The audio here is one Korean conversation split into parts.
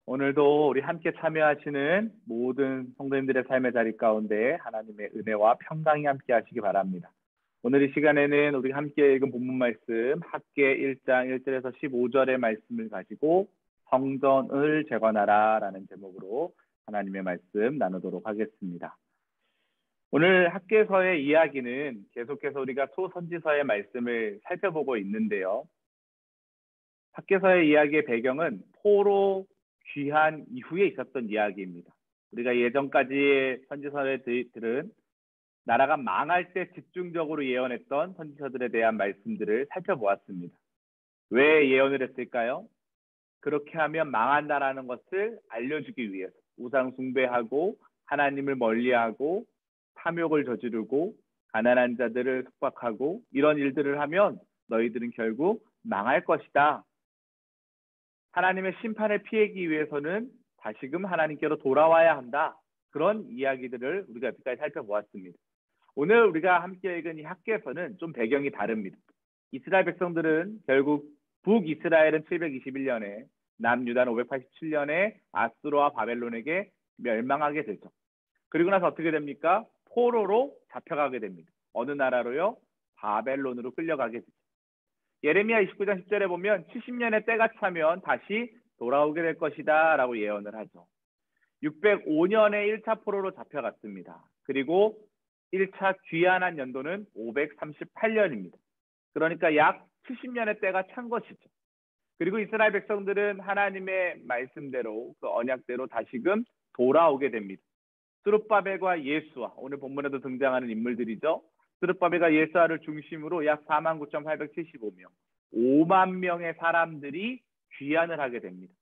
오늘도 우리 함께 참여하시는 모든 성도님들의 삶의 자리 가운데 하나님의 은혜와 평강이 함께 하시기 바랍니다. 오늘 이 시간에는 우리 함께 읽은 본문 말씀 학개 1장 1절에서 15절의 말씀을 가지고 성전을 재건하라 라는 제목으로 하나님의 말씀 나누도록 하겠습니다. 오늘 학개서의 이야기는 계속해서 우리가 소선지서의 말씀을 살펴보고 있는데요. 학개서의 이야기의 배경은 포로 귀환 이후에 있었던 이야기입니다. 우리가 예전까지의 선지서들은 나라가 망할 때 집중적으로 예언했던 선지서들에 대한 말씀들을 살펴보았습니다. 왜 예언을 했을까요? 그렇게 하면 망한다라는 것을 알려주기 위해서 우상 숭배하고 하나님을 멀리하고 탐욕을 저지르고 가난한 자들을 속박하고 이런 일들을 하면 너희들은 결국 망할 것이다. 하나님의 심판을 피하기 위해서는 다시금 하나님께로 돌아와야 한다. 그런 이야기들을 우리가 여기까지 살펴보았습니다. 오늘 우리가 함께 읽은 이 학개서는 좀 배경이 다릅니다. 이스라엘 백성들은 결국 북이스라엘은 721년에 남유다는 587년에 아수르와 바벨론에게 멸망하게 되죠. 그리고 나서 어떻게 됩니까? 포로로 잡혀가게 됩니다. 어느 나라로요? 바벨론으로 끌려가게 되죠. 예레미야 29장 10절에 보면 70년의 때가 차면 다시 돌아오게 될 것이다 라고 예언을 하죠. 605년에 1차 포로로 잡혀갔습니다. 그리고 1차 귀환한 연도는 538년입니다. 그러니까 약 70년의 때가 찬 것이죠. 그리고 이스라엘 백성들은 하나님의 말씀대로 그 언약대로 다시금 돌아오게 됩니다. 스룹바벨과 예수아, 오늘 본문에도 등장하는 인물들이죠. 스룹바벨과 예수아를 중심으로 약 49,875명, 5만 명의 사람들이 귀환을 하게 됩니다.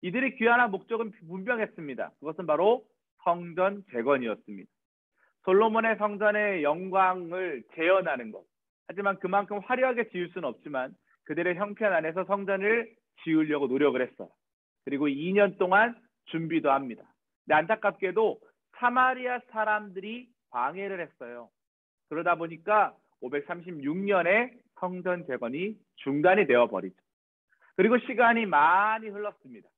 이들이 귀환한 목적은 분명했습니다. 그것은 바로 성전 재건이었습니다. 솔로몬의 성전의 영광을 재현하는 것. 하지만 그만큼 화려하게 지을 수는 없지만 그들의 형편 안에서 성전을 지으려고 노력을 했어요. 그리고 2년 동안 준비도 합니다. 근데 안타깝게도 사마리아 사람들이 방해를 했어요. 그러다 보니까 536년에 성전 재건이 중단이 되어버리죠. 그리고 시간이 많이 흘렀습니다.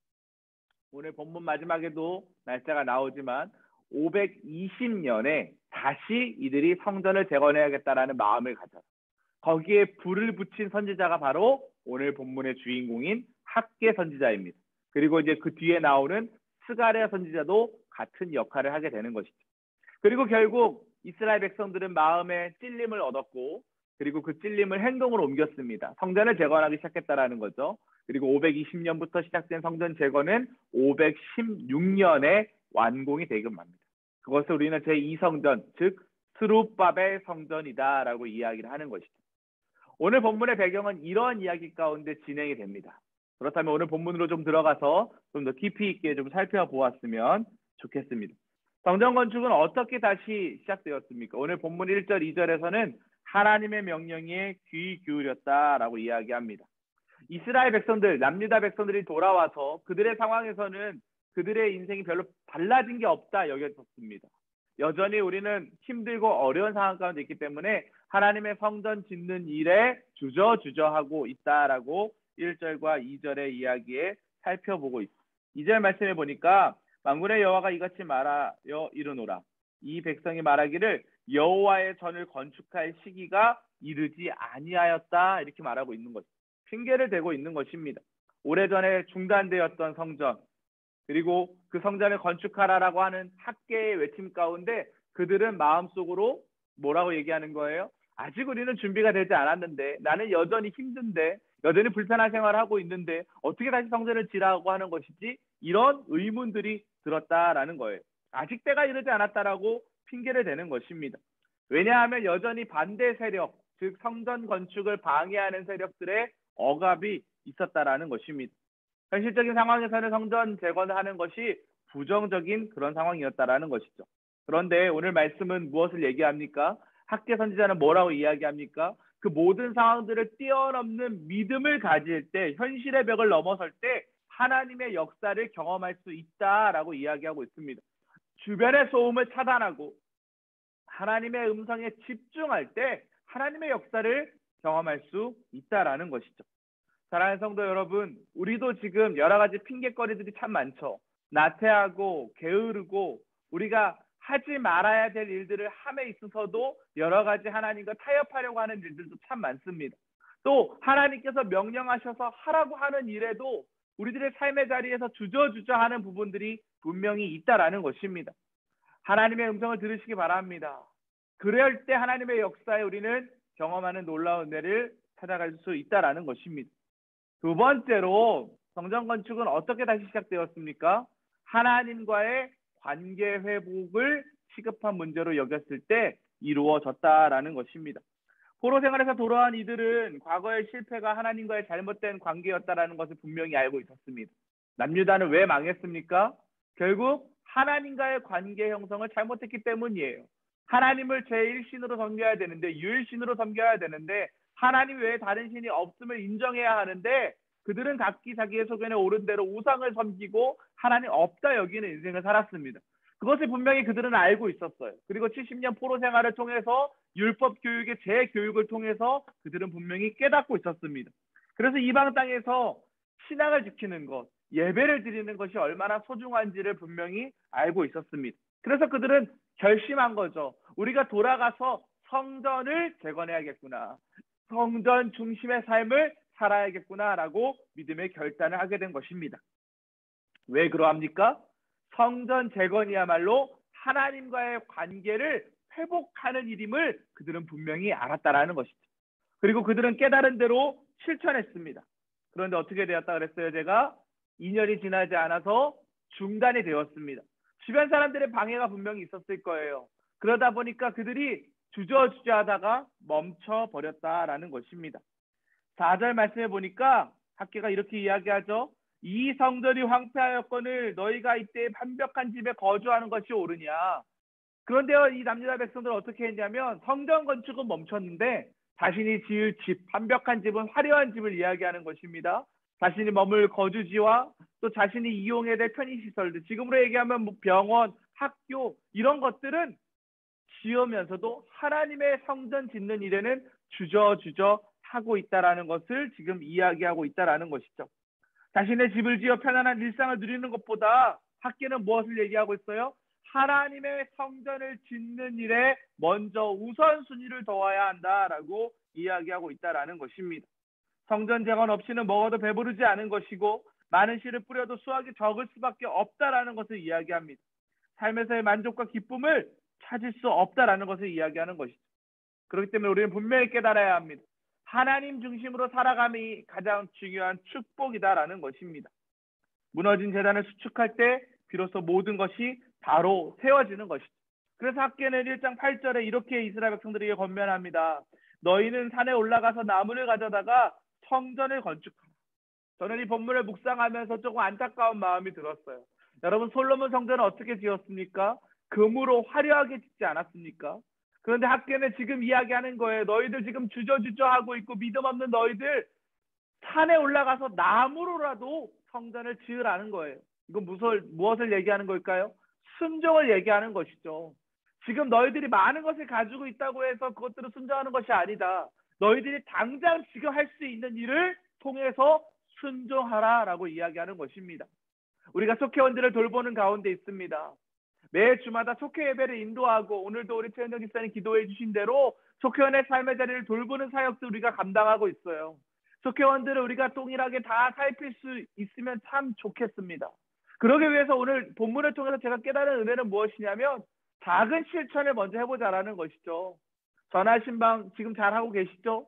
오늘 본문 마지막에도 날짜가 나오지만 520년에 다시 이들이 성전을 재건해야겠다라는 마음을 가져요. 거기에 불을 붙인 선지자가 바로 오늘 본문의 주인공인 학개 선지자입니다. 그리고 이제 그 뒤에 나오는 스가랴 선지자도 같은 역할을 하게 되는 것이죠. 그리고 결국 이스라엘 백성들은 마음에 찔림을 얻었고 그리고 그 찔림을 행동으로 옮겼습니다. 성전을 재건하기 시작했다라는 거죠. 그리고 520년부터 시작된 성전 재건은 516년에 완공이 되기만 합니다. 그것을 우리는 제2성전, 즉 스룹바벨 성전이다라고 이야기를 하는 것이죠. 오늘 본문의 배경은 이러한 이야기 가운데 진행이 됩니다. 그렇다면 오늘 본문으로 좀 들어가서 좀 더 깊이 있게 좀 살펴보았으면 좋겠습니다. 성전 건축은 어떻게 다시 시작되었습니까? 오늘 본문 1절, 2절에서는 하나님의 명령에 귀 기울였다라고 이야기합니다. 이스라엘 백성들, 남유다 백성들이 돌아와서 그들의 상황에서는 그들의 인생이 별로 달라진 게 없다 여겼습니다. 여전히 우리는 힘들고 어려운 상황 가운데 있기 때문에 하나님의 성전 짓는 일에 주저하고 있다라고 1절과 2절의 이야기에 살펴보고 있습니다. 2절 말씀해 보니까 만군의 여호와가 이같이 말하여 이르노라. 이 백성이 말하기를 여호와의 전을 건축할 시기가 이르지 아니하였다 이렇게 말하고 있는 것입니다. 핑계를 대고 있는 것입니다. 오래전에 중단되었던 성전 그리고 그 성전을 건축하라라고 하는 학개의 외침 가운데 그들은 마음속으로 뭐라고 얘기하는 거예요? 아직 우리는 준비가 되지 않았는데 나는 여전히 힘든데 여전히 불편한 생활을 하고 있는데 어떻게 다시 성전을 지라고 하는 것이지? 이런 의문들이 들었다라는 거예요. 아직 때가 이르지 않았다라고 핑계를 대는 것입니다. 왜냐하면 여전히 반대 세력, 즉 성전 건축을 방해하는 세력들의 억압이 있었다라는 것입니다. 현실적인 상황에서는 성전 재건을 하는 것이 부정적인 그런 상황이었다라는 것이죠. 그런데 오늘 말씀은 무엇을 얘기합니까? 학개 선지자는 뭐라고 이야기합니까? 그 모든 상황들을 뛰어넘는 믿음을 가질 때, 현실의 벽을 넘어설 때 하나님의 역사를 경험할 수 있다라고 이야기하고 있습니다. 주변의 소음을 차단하고 하나님의 음성에 집중할 때 하나님의 역사를 경험할 수 있다라는 것이죠. 사랑하는 성도 여러분, 우리도 지금 여러 가지 핑계거리들이 참 많죠. 나태하고 게으르고 우리가 하지 말아야 될 일들을 함에 있어서도 여러 가지 하나님과 타협하려고 하는 일들도 참 많습니다. 또 하나님께서 명령하셔서 하라고 하는 일에도 우리들의 삶의 자리에서 주저주저 하는 부분들이 분명히 있다라는 것입니다. 하나님의 음성을 들으시기 바랍니다. 그럴 때 하나님의 역사에 우리는 경험하는 놀라운 은혜를 찾아갈 수 있다라는 것입니다. 두 번째로 성전 건축은 어떻게 다시 시작되었습니까? 하나님과의 관계 회복을 시급한 문제로 여겼을 때 이루어졌다라는 것입니다. 포로 생활에서 돌아온 이들은 과거의 실패가 하나님과의 잘못된 관계였다라는 것을 분명히 알고 있었습니다. 남유다는 왜 망했습니까? 결국 하나님과의 관계 형성을 잘못했기 때문이에요. 하나님을 제1신으로 섬겨야 되는데, 유일신으로 섬겨야 되는데 하나님 외에 다른 신이 없음을 인정해야 하는데 그들은 각기 자기의 소견에 옳은 대로 우상을 섬기고 하나님 없다 여기는 인생을 살았습니다. 그것을 분명히 그들은 알고 있었어요. 그리고 70년 포로 생활을 통해서 율법 교육의 재교육을 통해서 그들은 분명히 깨닫고 있었습니다. 그래서 이방 땅에서 신앙을 지키는 것, 예배를 드리는 것이 얼마나 소중한지를 분명히 알고 있었습니다. 그래서 그들은 결심한 거죠. 우리가 돌아가서 성전을 재건해야겠구나. 성전 중심의 삶을 살아야겠구나라고 믿음의 결단을 하게 된 것입니다. 왜 그러합니까? 성전 재건이야말로 하나님과의 관계를 회복하는 일임을 그들은 분명히 알았다라는 것이죠. 그리고 그들은 깨달은 대로 실천했습니다. 그런데 어떻게 되었다 그랬어요? 제가 2년이 지나지 않아서 중단이 되었습니다. 주변 사람들의 방해가 분명히 있었을 거예요. 그러다 보니까 그들이 주저주저하다가 멈춰버렸다라는 것입니다. 4절 말씀해 보니까 학계가 이렇게 이야기하죠. 이 성전이 황폐하였거늘 너희가 이때 완벽한 집에 거주하는 것이 옳으냐. 그런데요, 이 남유다 백성들은 어떻게 했냐면 성전 건축은 멈췄는데 자신이 지을 집, 완벽한 집은 화려한 집을 이야기하는 것입니다. 자신이 머물 거주지와 또 자신이 이용해야 될 편의시설들, 지금으로 얘기하면 뭐 병원, 학교 이런 것들은 지으면서도 하나님의 성전 짓는 일에는 주저주저 하고 있다라는 것을 지금 이야기하고 있다라는 것이죠. 자신의 집을 지어 편안한 일상을 누리는 것보다 학계는 무엇을 얘기하고 있어요? 하나님의 성전을 짓는 일에 먼저 우선순위를 둬야 한다라고 이야기하고 있다라는 것입니다. 성전 재건 없이는 먹어도 배부르지 않은 것이고 많은 씨를 뿌려도 수확이 적을 수밖에 없다라는 것을 이야기합니다. 삶에서의 만족과 기쁨을 찾을 수 없다라는 것을 이야기하는 것이죠. 그렇기 때문에 우리는 분명히 깨달아야 합니다. 하나님 중심으로 살아감이 가장 중요한 축복이다라는 것입니다. 무너진 제단을 수축할 때 비로소 모든 것이 바로 세워지는 것이죠. 그래서 학계는 1장 8절에 이렇게 이스라엘 백성들에게 권면합니다. 너희는 산에 올라가서 나무를 가져다가 성전을 건축하라. 저는 이 본문을 묵상하면서 조금 안타까운 마음이 들었어요. 여러분, 솔로몬 성전은 어떻게 지었습니까? 금으로 화려하게 짓지 않았습니까? 그런데 학계는 지금 이야기하는 거예요. 너희들 지금 주저주저하고 있고 믿음 없는 너희들 산에 올라가서 나무로라도 성전을 지으라는 거예요. 이건 무엇을 얘기하는 걸까요? 순종을 얘기하는 것이죠. 지금 너희들이 많은 것을 가지고 있다고 해서 그것들을 순종하는 것이 아니다. 너희들이 당장 지금 할 수 있는 일을 통해서 순종하라라고 이야기하는 것입니다. 우리가 속회원들을 돌보는 가운데 있습니다. 매 주마다 속회 예배를 인도하고 오늘도 우리 최현정 집사님 기도해 주신 대로 속회원의 삶의 자리를 돌보는 사역도 우리가 감당하고 있어요. 속회원들을 우리가 동일하게 다 살필 수 있으면 참 좋겠습니다. 그러기 위해서 오늘 본문을 통해서 제가 깨달은 은혜는 무엇이냐면 작은 실천을 먼저 해보자라는 것이죠. 전화 신방 지금 잘하고 계시죠?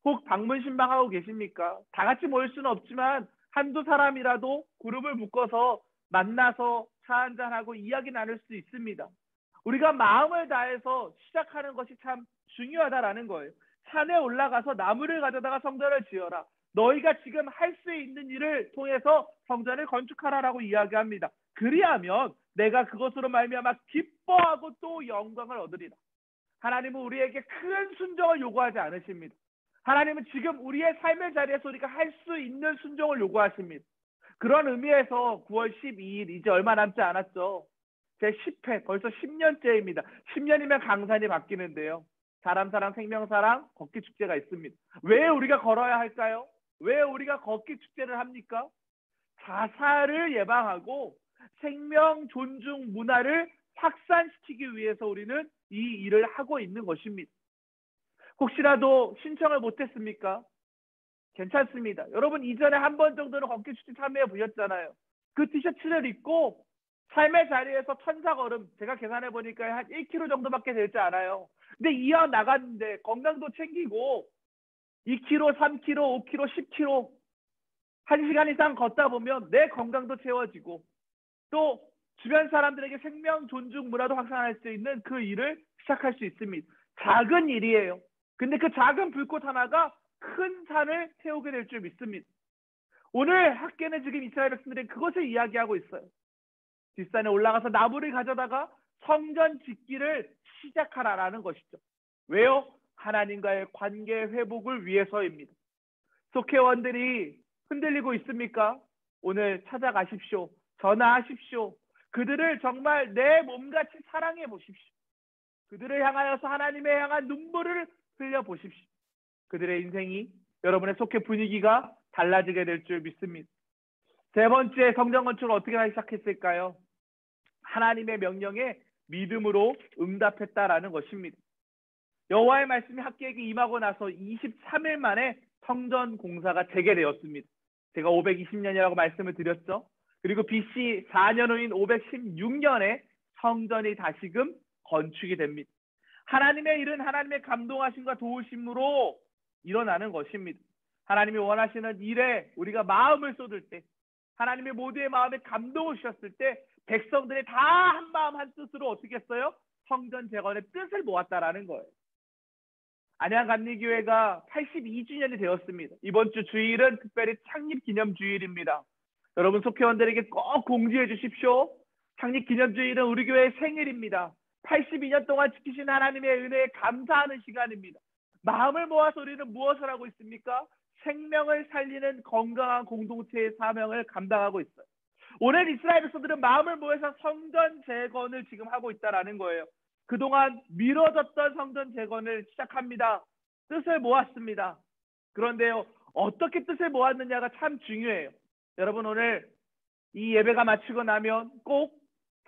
혹 방문 신방하고 계십니까? 다 같이 모일 수는 없지만 한두 사람이라도 그룹을 묶어서 만나서 차 한잔하고 이야기 나눌 수 있습니다. 우리가 마음을 다해서 시작하는 것이 참 중요하다라는 거예요. 산에 올라가서 나무를 가져다가 성전을 지어라. 너희가 지금 할 수 있는 일을 통해서 성전을 건축하라라고 이야기합니다. 그리하면 내가 그것으로 말미암아 기뻐하고 또 영광을 얻으리라. 하나님은 우리에게 큰 순종을 요구하지 않으십니다. 하나님은 지금 우리의 삶의 자리에서 우리가 할 수 있는 순종을 요구하십니다. 그런 의미에서 9월 12일 이제 얼마 남지 않았죠. 제 10회 벌써 10년째입니다. 10년이면 강산이 바뀌는데요. 사람 사랑 생명 사랑 걷기 축제가 있습니다. 왜 우리가 걸어야 할까요? 왜 우리가 걷기 축제를 합니까? 자살을 예방하고 생명 존중 문화를 확산시키기 위해서 우리는 이 일을 하고 있는 것입니다. 혹시라도 신청을 못했습니까? 괜찮습니다. 여러분 이전에 한 번 정도는 걷기 축제 참여해 보셨잖아요. 그 티셔츠를 입고 삶의 자리에서 천사 걸음, 제가 계산해 보니까 한 1km 정도밖에 되지 않아요. 근데 이어 나갔는데 건강도 챙기고 2km, 3km, 5km, 10km 1시간 이상 걷다 보면 내 건강도 채워지고 또 주변 사람들에게 생명 존중 문화도 확산할 수 있는 그 일을 시작할 수 있습니다. 작은 일이에요. 근데 그 작은 불꽃 하나가 큰 산을 태우게 될 줄 믿습니다. 오늘 학계는 지금 이스라엘 백성들이 그것을 이야기하고 있어요. 뒷산에 올라가서 나무를 가져다가 성전 짓기를 시작하라라는 것이죠. 왜요? 하나님과의 관계 회복을 위해서입니다. 속회원들이 흔들리고 있습니까? 오늘 찾아가십시오. 전화하십시오. 그들을 정말 내 몸같이 사랑해 보십시오. 그들을 향하여서 하나님의 향한 눈물을 흘려 보십시오. 그들의 인생이 여러분의 속회 분위기가 달라지게 될 줄 믿습니다. 세 번째, 성전 건축을 어떻게 하기 시작했을까요? 하나님의 명령에 믿음으로 응답했다라는 것입니다. 여호와의 말씀이 학계에게 임하고 나서 23일 만에 성전 공사가 재개되었습니다. 제가 520년이라고 말씀을 드렸죠. 그리고 BC 4년 후인 516년에 성전이 다시금 건축이 됩니다. 하나님의 일은 하나님의 감동하심과 도우심으로 일어나는 것입니다. 하나님이 원하시는 일에 우리가 마음을 쏟을 때, 하나님의 모두의 마음에 감동을 주셨을 때 백성들이 다 한마음 한뜻으로 어떻게 했어요? 성전 재건의 뜻을 모았다라는 거예요. 안양 감리교회가 82주년이 되었습니다. 이번 주 주일은 특별히 창립 기념 주일입니다. 여러분 속회원들에게 꼭 공지해 주십시오. 창립 기념 주일은 우리 교회의 생일입니다. 82년 동안 지키신 하나님의 은혜에 감사하는 시간입니다. 마음을 모아서 우리는 무엇을 하고 있습니까? 생명을 살리는 건강한 공동체의 사명을 감당하고 있어요. 오늘 이스라엘 백성들은 마음을 모아서 성전 재건을 지금 하고 있다라는 거예요. 그동안 미뤄졌던 성전 재건을 시작합니다. 뜻을 모았습니다. 그런데요, 어떻게 뜻을 모았느냐가 참 중요해요. 여러분 오늘 이 예배가 마치고 나면 꼭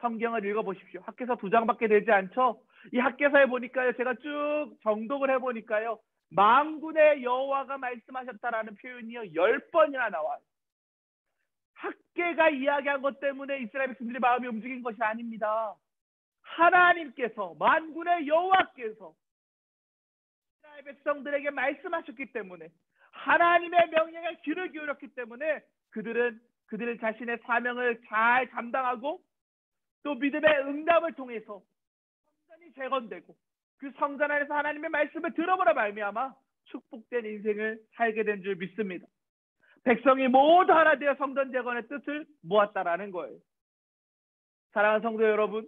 성경을 읽어보십시오. 학개서 2장밖에 되지 않죠? 이 학개서에 보니까요, 제가 쭉 정독을 해보니까요, 만군의 여호와가 말씀하셨다라는 표현이요 10번이나 나와요. 학개가 이야기한 것 때문에 이스라엘 백성들의 마음이 움직인 것이 아닙니다. 하나님께서, 만군의 여호와께서 이스라엘 백성들에게 말씀하셨기 때문에, 하나님의 명령에 귀를 기울였기 때문에 그들은 자신의 사명을 잘 감당하고 또 믿음의 응답을 통해서 성전이 재건되고 그 성전 안에서 하나님의 말씀을 들어보라 말미암아 축복된 인생을 살게 된 줄 믿습니다. 백성이 모두 하나 되어 성전 재건의 뜻을 모았다라는 거예요. 사랑하는 성도 여러분,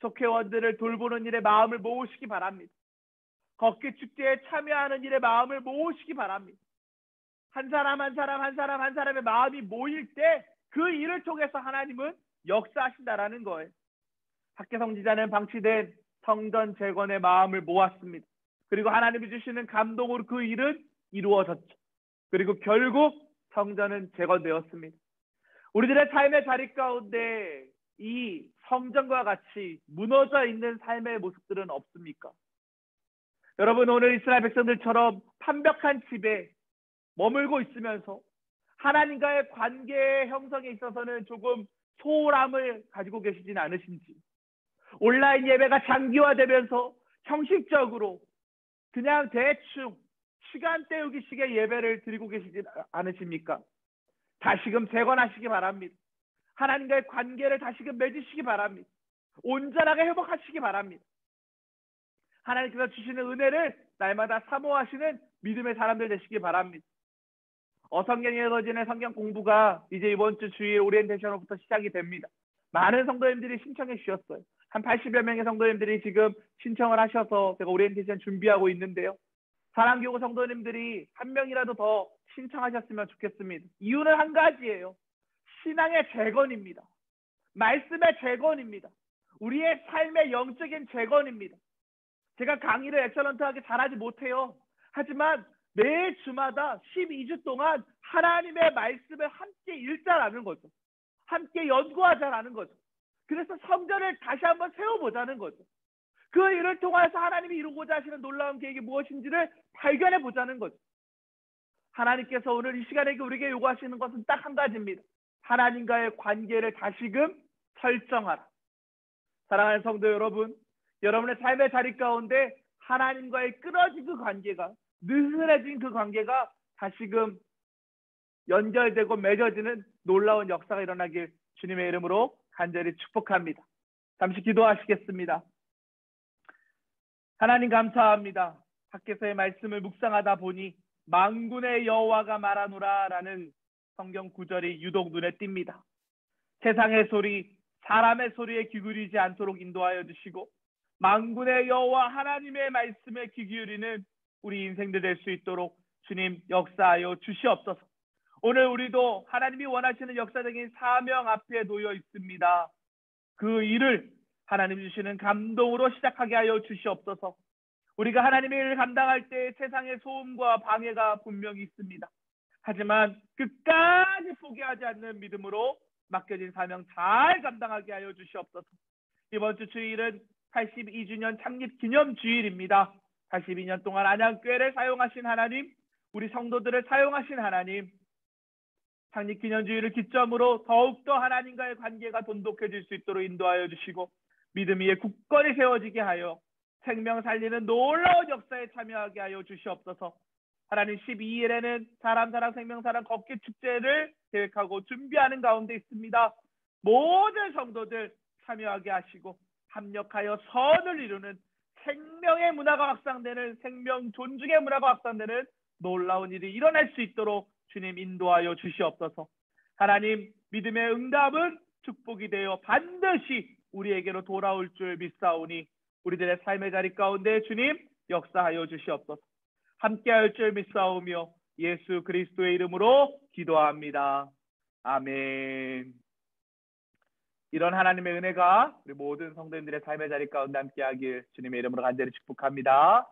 속회원들을 돌보는 일에 마음을 모으시기 바랍니다. 걷기 축제에 참여하는 일에 마음을 모으시기 바랍니다. 한 사람 한 사람의 마음이 모일 때 그 일을 통해서 하나님은 역사하신다라는 거예요. 학계 성지자는 방치된 성전 재건의 마음을 모았습니다. 그리고 하나님이 주시는 감동으로 그 일은 이루어졌죠. 그리고 결국 성전은 재건되었습니다. 우리들의 삶의 자리 가운데 이 성전과 같이 무너져 있는 삶의 모습들은 없습니까? 여러분 오늘 이스라엘 백성들처럼 완벽한 집에 머물고 있으면서 하나님과의 관계 형성에 있어서는 조금 소홀함을 가지고 계시진 않으신지, 온라인 예배가 장기화되면서 형식적으로 그냥 대충 시간 때우기식의 예배를 드리고 계시지 않으십니까? 다시금 재건하시기 바랍니다. 하나님과의 관계를 다시금 맺으시기 바랍니다. 온전하게 회복하시기 바랍니다. 하나님께서 주시는 은혜를 날마다 사모하시는 믿음의 사람들 되시기 바랍니다. 성경에 읽어지는 성경 공부가 이제 이번 주 주일 오리엔테이션으로부터 시작이 됩니다. 많은 성도님들이 신청해 주셨어요. 한 80여 명의 성도님들이 지금 신청을 하셔서 제가 오리엔테이션 준비하고 있는데요. 사랑교구 성도님들이 한 명이라도 더 신청하셨으면 좋겠습니다. 이유는 한 가지예요. 신앙의 재건입니다. 말씀의 재건입니다. 우리의 삶의 영적인 재건입니다. 제가 강의를 엑설런트하게 잘하지 못해요. 하지만 매 주마다 12주 동안 하나님의 말씀을 함께 읽자라는 거죠. 함께 연구하자라는 거죠. 그래서 성전을 다시 한번 세워보자는 거죠. 그 일을 통해서 하나님이 이루고자 하시는 놀라운 계획이 무엇인지를 발견해 보자는 거죠. 하나님께서 오늘 이 시간에 우리에게 요구하시는 것은 딱 한 가지입니다. 하나님과의 관계를 다시금 설정하라. 사랑하는 성도 여러분, 여러분의 삶의 자리 가운데 하나님과의 끊어진 그 관계가, 느슨해진 그 관계가 다시금 연결되고 맺어지는 놀라운 역사가 일어나길 주님의 이름으로 간절히 축복합니다. 잠시 기도하시겠습니다. 하나님 감사합니다. 밖에서의 말씀을 묵상하다 보니 만군의 여호와가 말하노라 라는 성경 구절이 유독 눈에 띕니다. 세상의 소리, 사람의 소리에 귀 기울이지 않도록 인도하여 주시고 만군의 여호와 하나님의 말씀에 귀 기울이는 우리 인생들 될 수 있도록 주님 역사하여 주시옵소서. 오늘 우리도 하나님이 원하시는 역사적인 사명 앞에 놓여 있습니다. 그 일을 하나님 주시는 감동으로 시작하게 하여 주시옵소서. 우리가 하나님의 일을 감당할 때 세상의 소음과 방해가 분명히 있습니다. 하지만 끝까지 포기하지 않는 믿음으로 맡겨진 사명 잘 감당하게 하여 주시옵소서. 이번 주 주일은 82주년 창립 기념 주일입니다. 82년 동안 안양교회를 사용하신 하나님, 우리 성도들을 사용하신 하나님, 창립 기념 주일을 기점으로 더욱더 하나님과의 관계가 돈독해질 수 있도록 인도하여 주시고 믿음 위에 굳건히 세워지게 하여 생명 살리는 놀라운 역사에 참여하게 하여 주시옵소서. 하나님 12일에는 사람 생명 사랑 걷기 축제를 계획하고 준비하는 가운데 있습니다. 모든 성도들 참여하게 하시고 합력하여 선을 이루는 생명의 문화가 확산되는, 생명 존중의 문화가 확산되는 놀라운 일이 일어날 수 있도록 주님 인도하여 주시옵소서. 하나님 믿음의 응답은 축복이 되어 반드시 우리에게로 돌아올 줄 믿사오니 우리들의 삶의 자리 가운데 주님 역사하여 주시옵소서. 함께할 줄 믿사오며 예수 그리스도의 이름으로 기도합니다. 아멘. 이런 하나님의 은혜가 우리 모든 성도님들의 삶의 자리 가운데 함께하길 주님의 이름으로 간절히 축복합니다.